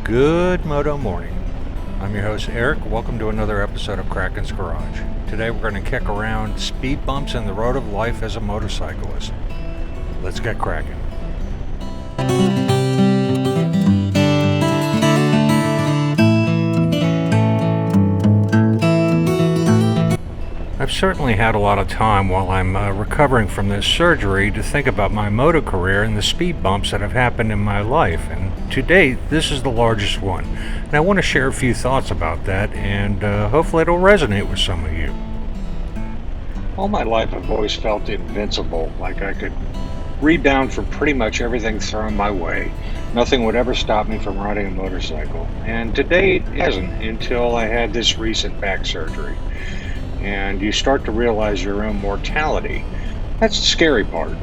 Good Moto Morning. I'm your host Eric. Welcome to another episode of Kraken's Garage. Today we're going to kick around speed bumps in the road of life as a motorcyclist. Let's get cracking. I've certainly had a lot of time while I'm recovering from this surgery to think about my moto career and the speed bumps that have happened in my life. And to date, this is the largest one. And I want to share a few thoughts about that, and hopefully it'll resonate with some of you. All my life I've always felt invincible, like I could rebound from pretty much everything thrown my way. Nothing would ever stop me from riding a motorcycle. And to date, it hasn't until I had this recent back surgery. And you start to realize your own mortality. That's the scary part.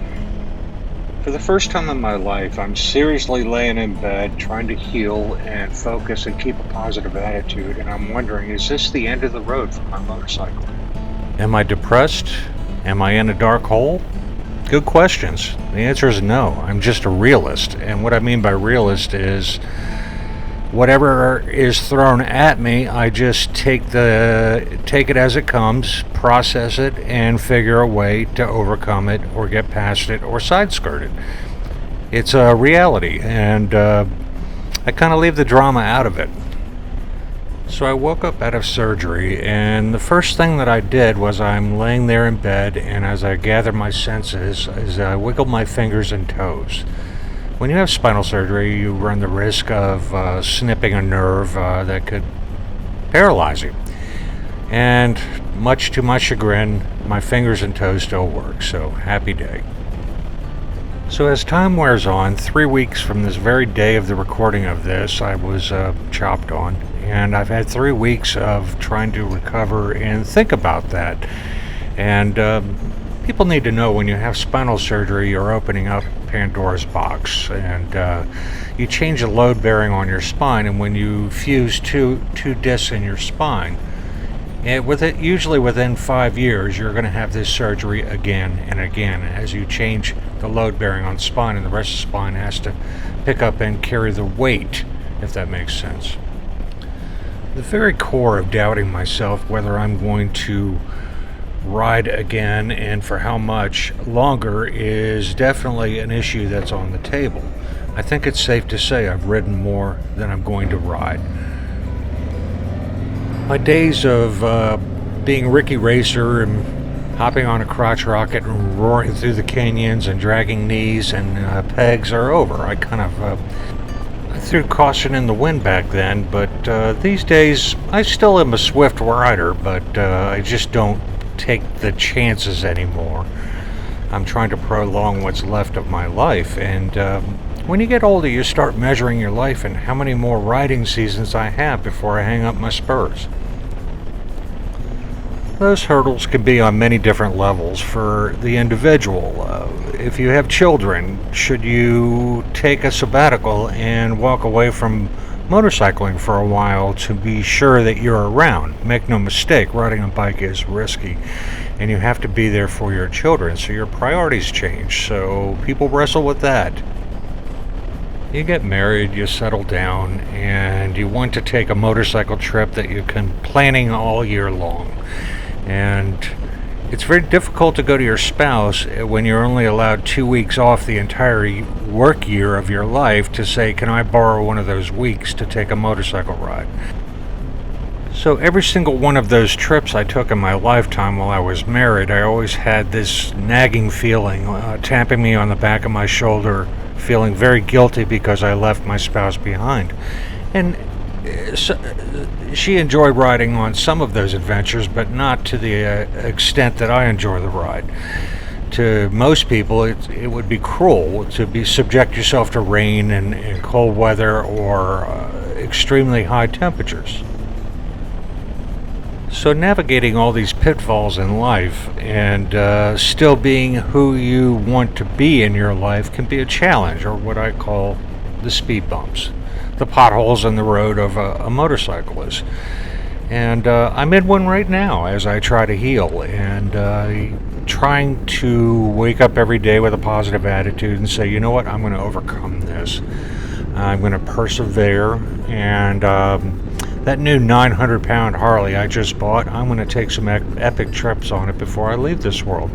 For the first time in my life, I'm seriously laying in bed trying to heal and focus and keep a positive attitude, and I'm wondering, is this the end of the road for my motorcycle? Am I depressed? Am I in a dark hole? Good questions. The answer is no. I'm just a realist. And what I mean by realist is whatever is thrown at me, I just take it as it comes, process it, and figure a way to overcome it or get past it or side skirt it. It's a reality, and I kind of leave the drama out of it. So I woke up out of surgery, and the first thing that I did was I'm laying there in bed, and as I gather my senses, I wiggle my fingers and toes. When you have spinal surgery, you run the risk of snipping a nerve that could paralyze you. And much to my chagrin, my fingers and toes still work, so happy day. So as time wears on, 3 weeks from this very day of the recording of this, I was chopped on. And I've had 3 weeks of trying to recover and think about that. And people need to know when you have spinal surgery, you're opening up Pandora's box, and you change the load bearing on your spine. And when you fuse two discs in your spine, usually within 5 years, you're going to have this surgery again and again as you change the load bearing on spine, and the rest of the spine has to pick up and carry the weight, if that makes sense. The very core of doubting myself whether I'm going to ride again and for how much longer is definitely an issue that's on the table. I think it's safe to say I've ridden more than I'm going to ride. My days of being Ricky Racer and hopping on a crotch rocket and roaring through the canyons and dragging knees and pegs are over. I kind of I threw caution in the wind back then, but these days I still am a swift rider, but I just don't take the chances anymore. I'm trying to prolong what's left of my life, and when you get older, you start measuring your life and how many more riding seasons I have before I hang up my spurs. Those hurdles can be on many different levels for the individual. If you have children, should you take a sabbatical and walk away from motorcycling for a while to be sure that you're around? Make no mistake, riding a bike is risky, and you have to be there for your children, so your priorities change. So people wrestle with that. You get married, you settle down, and you want to take a motorcycle trip that you've been planning all year long. And it's very difficult to go to your spouse when you're only allowed 2 weeks off the entire work year of your life to say, can I borrow one of those weeks to take a motorcycle ride? So every single one of those trips I took in my lifetime while I was married, I always had this nagging feeling, tapping me on the back of my shoulder, feeling very guilty because I left my spouse behind. And so, she enjoyed riding on some of those adventures, but not to the extent that I enjoy the ride. To most people, it would be cruel to subject yourself to rain and cold weather or extremely high temperatures. So navigating all these pitfalls in life and still being who you want to be in your life can be a challenge, or what I call the speed bumps, the potholes in the road of a motorcyclist. And I'm in one right now as I try to heal, and trying to wake up every day with a positive attitude and say, you know what, I'm going to overcome this. I'm going to persevere, and that new 900-pound Harley I just bought, I'm going to take some epic trips on it before I leave this world.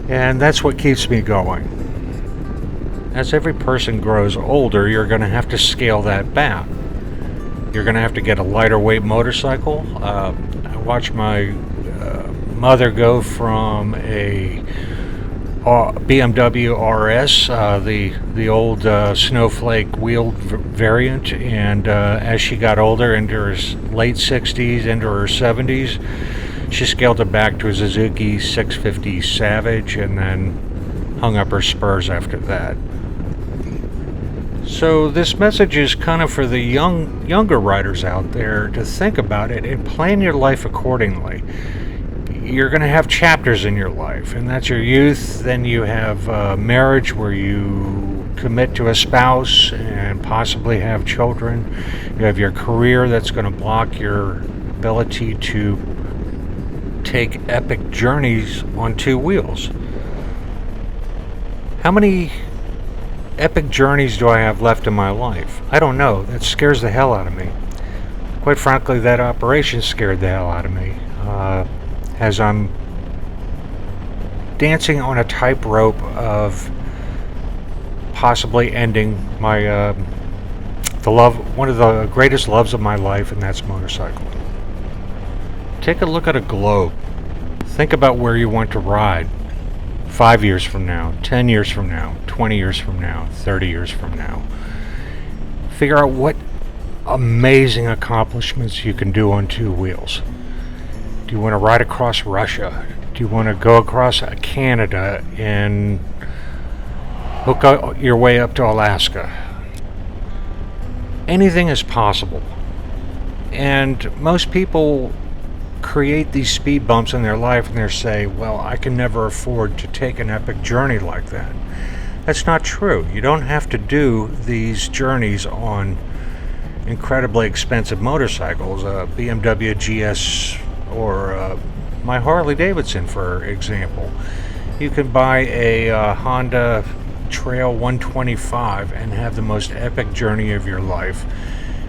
And that's what keeps me going. As every person grows older, you're going to have to scale that back. You're going to have to get a lighter weight motorcycle. I watched my mother go from a BMW RS, the old snowflake wheeled variant, and as she got older, into her late 60s, into her 70s, she scaled it back to a Suzuki 650 Savage, and then hung up her spurs after that. So this message is kind of for the younger riders out there to think about it and plan your life accordingly. You're going to have chapters in your life, and that's your youth. Then you have marriage, where you commit to a spouse and possibly have children. You have your career that's going to block your ability to take epic journeys on two wheels. How many epic journeys do I have left in my life? I don't know. That scares the hell out of me. Quite frankly, that operation scared the hell out of me. As I'm dancing on a tightrope of possibly ending my one of the greatest loves of my life, and that's motorcycling. Take a look at a globe. Think about where you want to ride 5 years from now, 10 years from now, 20 years from now, 30 years from now. Figure out what amazing accomplishments you can do on two wheels. Do you want to ride across Russia? Do you want to go across Canada and hook your way up to Alaska? Anything is possible. And most people create these speed bumps in their life and they say, well, I can never afford to take an epic journey like that. That's not true. You don't have to do these journeys on incredibly expensive motorcycles, a BMW GS or my Harley-Davidson, for example. You can buy a Honda Trail 125 and have the most epic journey of your life,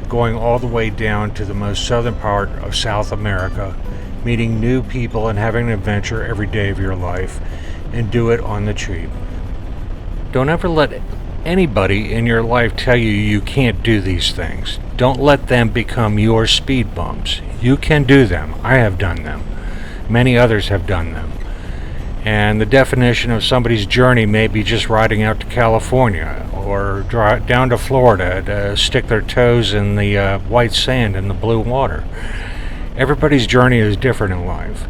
going all the way down to the most southern part of South America, meeting new people and having an adventure every day of your life, and do it on the cheap. Don't ever let anybody in your life tell you you can't do these things. Don't let them become your speed bumps. You can do them. I have done them. Many others have done them. And the definition of somebody's journey may be just riding out to California or down to Florida to stick their toes in the white sand and the blue water. Everybody's journey is different in life.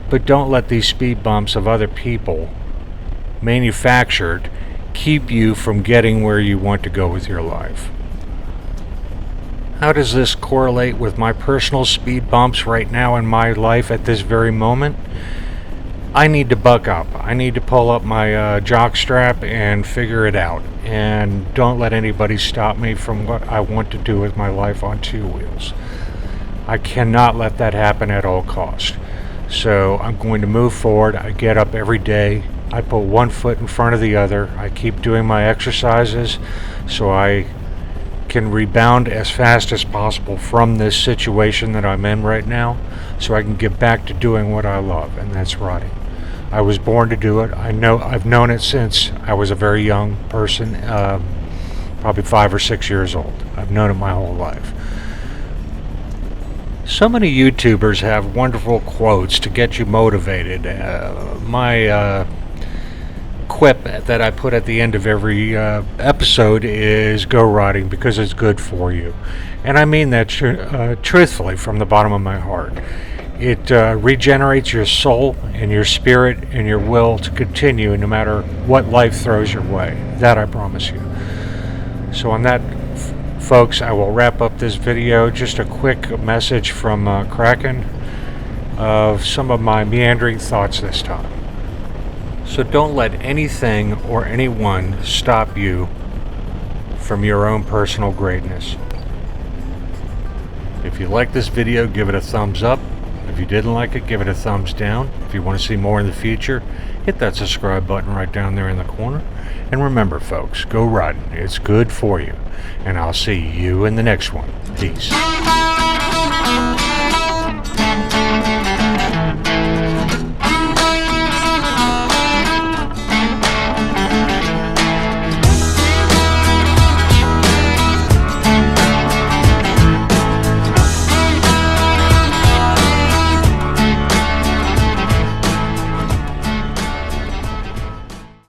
But don't let these speed bumps of other people, manufactured, keep you from getting where you want to go with your life. How does this correlate with my personal speed bumps right now in my life at this very moment? I need to buck up. I need to pull up my jock strap and figure it out. And don't let anybody stop me from what I want to do with my life on two wheels. I cannot let that happen at all costs. So I'm going to move forward. I get up every day. I put one foot in front of the other. I keep doing my exercises so I can rebound as fast as possible from this situation that I'm in right now, so I can get back to doing what I love, and that's riding. I was born to do it. I've known it since I was a very young person, probably 5 or 6 years old. I've known it my whole life. So many YouTubers have wonderful quotes to get you motivated. My quip that I put at the end of every episode is go riding because it's good for you. And I mean that truthfully from the bottom of my heart. It regenerates your soul and your spirit and your will to continue no matter what life throws your way. That I promise you. So on that, folks, I will wrap up this video. Just a quick message from Kraken of some of my meandering thoughts this time. So don't let anything or anyone stop you from your own personal greatness. If you like this video, give it a thumbs up. If you didn't like it, give it a thumbs down. If you want to see more in the future, hit that subscribe button right down there in the corner. And remember, folks, go riding. It's good for you. And I'll see you in the next one. Peace.